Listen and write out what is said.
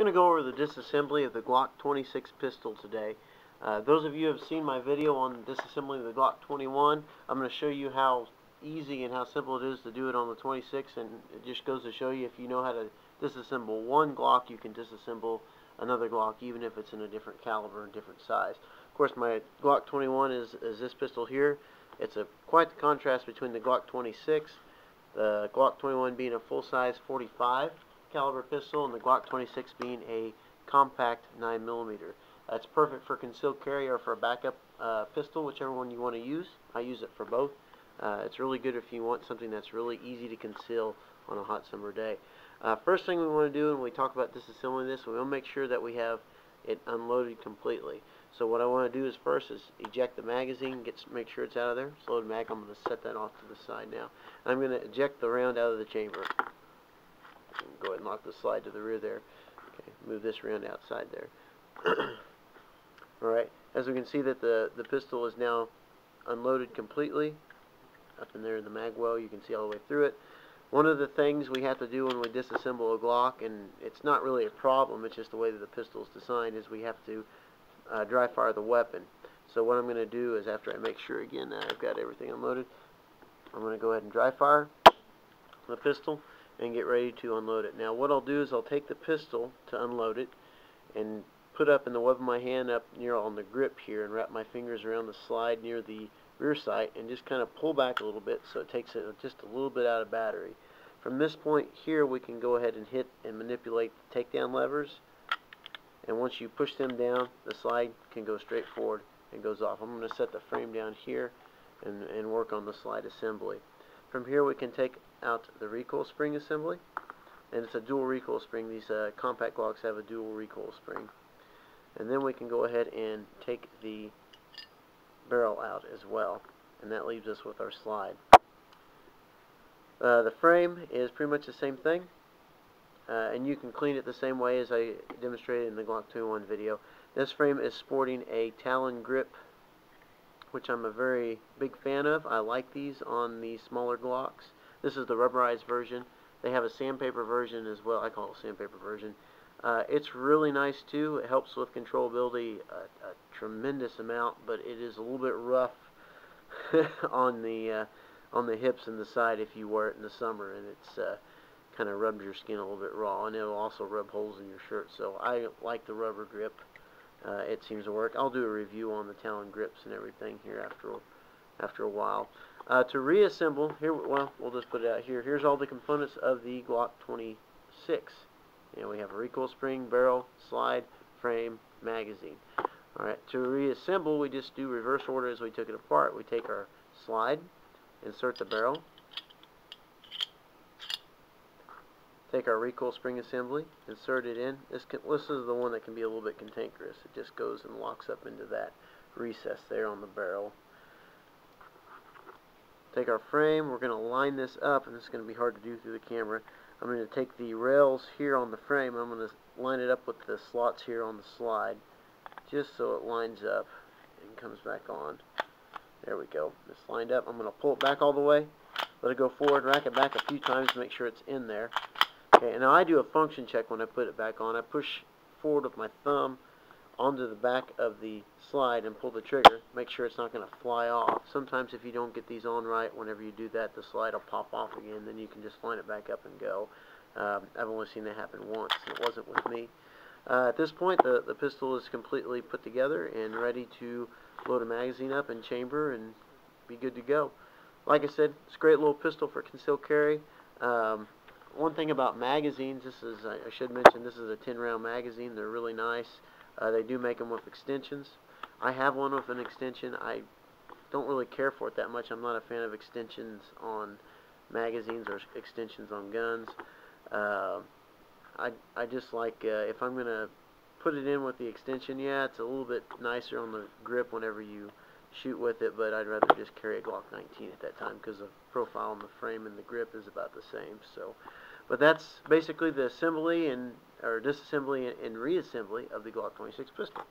going to go over the disassembly of the Glock 26 pistol today. Those of you who have seen my video on disassembling the Glock 21, I'm going to show you how easy and how simple it is to do it on the 26, and it just goes to show you if you know how to disassemble one Glock, you can disassemble another Glock even if it's in a different caliber and different size. Of course, my Glock 21 is this pistol here. It's quite the contrast between the Glock 26, the Glock 21 being a full-size 45 caliber pistol, and the Glock 26 being a compact 9mm. It's perfect for concealed carry or for a backup pistol, whichever one you want to use. I use it for both. It's really good if you want something that's really easy to conceal on a hot summer day. First thing we want to do when we talk about disassembling this, we want to make sure that we have it unloaded completely. So what I want to do is first is eject the magazine, make sure it's out of there. It's loaded mag. I'm going to set that off to the side now. I'm going to eject the round out of the chamber. Go ahead and lock the slide to the rear there. Okay, move this round outside there. Alright, as we can see that the pistol is now unloaded completely. Up in there in the mag well, you can see all the way through it. One of the things we have to do when we disassemble a Glock, and it's not really a problem, it's just the way that the pistol is designed, is we have to dry fire the weapon. So what I'm going to do is, after I make sure again that I've got everything unloaded, I'm going to go ahead and dry fire the pistol and get ready to unload it. Now what I'll do is I'll take the pistol to unload it and put up in the web of my hand up near on the grip here and wrap my fingers around the slide near the rear sight and just kind of pull back a little bit so it takes it just a little bit out of battery. From this point here we can go ahead and hit and manipulate the takedown levers, and once you push them down the slide can go straight forward and goes off. I'm going to set the frame down here and work on the slide assembly. From here we can take out the recoil spring assembly, and it's a dual recoil spring. These compact Glocks have a dual recoil spring. And then we can go ahead and take the barrel out as well, and that leaves us with our slide. The frame is pretty much the same thing, and you can clean it the same way as I demonstrated in the Glock 21 video. This frame is sporting a Talon grip, which I'm a very big fan of. I like these on the smaller Glocks. This is the rubberized version. They have a sandpaper version as well. I call it a sandpaper version. It's really nice too. It helps with controllability a tremendous amount, but it is a little bit rough on the hips and the side if you wear it in the summer, and it's kind of rubs your skin a little bit raw, and it'll also rub holes in your shirt. So I like the rubber grip. It seems to work. I'll do a review on the Talon grips and everything here after a while. To reassemble, here, well, we'll just put it out here. Here's all the components of the Glock 26. You know, we have a recoil spring, barrel, slide, frame, magazine. Alright, to reassemble, we just do reverse order as we took it apart. We take our slide, insert the barrel, take our recoil spring assembly, insert it in. This is the one that can be a little bit cantankerous. It just goes and locks up into that recess there on the barrel. Take our frame, we're going to line this up, and this is going to be hard to do through the camera. I'm going to take the rails here on the frame, I'm going to line it up with the slots here on the slide, just so it lines up and comes back on. There we go. It's lined up. I'm going to pull it back all the way, let it go forward, rack it back a few times to make sure it's in there. Okay, and now I do a function check when I put it back on. I push forward with my thumb onto the back of the slide and pull the trigger, make sure it's not going to fly off. Sometimes if you don't get these on right, whenever you do that, the slide will pop off again, then you can just line it back up and go. I've only seen that happen once, and it wasn't with me. At this point, the pistol is completely put together and ready to load a magazine up in chamber and be good to go. Like I said, it's a great little pistol for concealed carry. One thing about magazines, I should mention, this is a 10-round magazine. They're really nice. They do make them with extensions. I have one with an extension. I don't really care for it that much. I'm not a fan of extensions on magazines or extensions on guns. I just like, if I'm going to put it in with the extension, yeah, it's a little bit nicer on the grip whenever you shoot with it, but I'd rather just carry a Glock 19 at that time because the profile on the frame and the grip is about the same. So, but that's basically the assembly or disassembly and reassembly of the Glock 26 pistol.